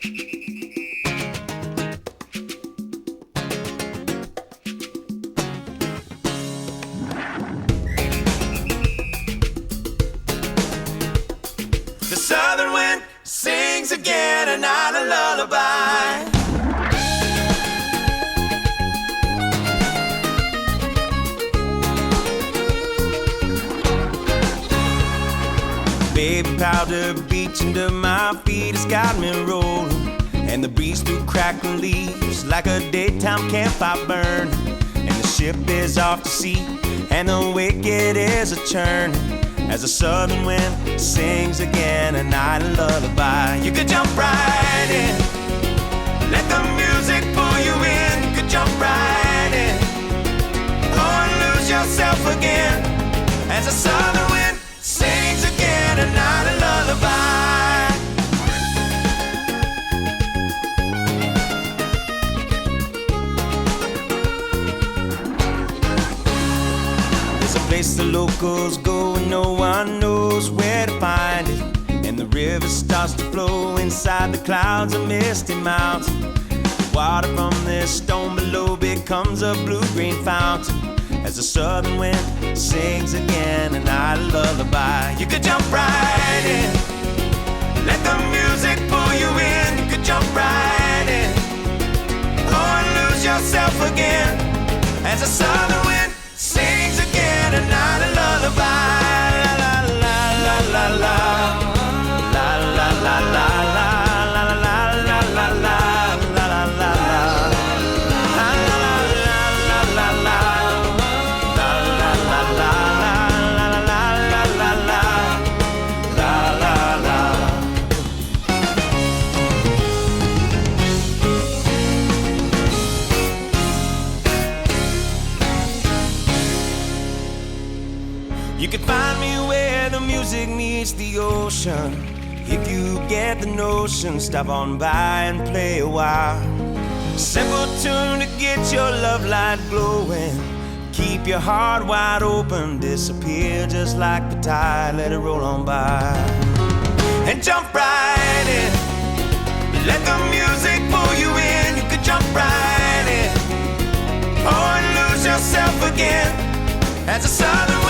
The southern wind sings again a night a lullaby. Baby powder beach under my feet has got me rolling, and the breeze through crackling leaves like a daytime campfire burn. And the ship is off to sea, and the wicked is a churn, as the southern wind sings again a night a lullaby. You could jump right in, let the music pull you in. You could jump right in, or lose yourself again, as the southern wind sings again a night a lullaby. There's a place the locals go and no one knows where to find it, and the river starts to flow inside the clouds of misty mountain. Water from this stone below becomes a blue-green fountain, as the southern wind sings again a night a lullaby. You could jump right in, let the music pull you in. You could jump right in, or lose yourself again, as the southern wind sings again a night a lullaby. La la la la la la la la la la la la la la la la. You can find me where the music meets the ocean. If you get the notion, stop on by and play a while. Simple tune to get your love light glowing. Keep your heart wide open, disappear just like the tide, let it roll on by. And jump right in, let the music pull you in. You could jump right in, or lose yourself again, as the southern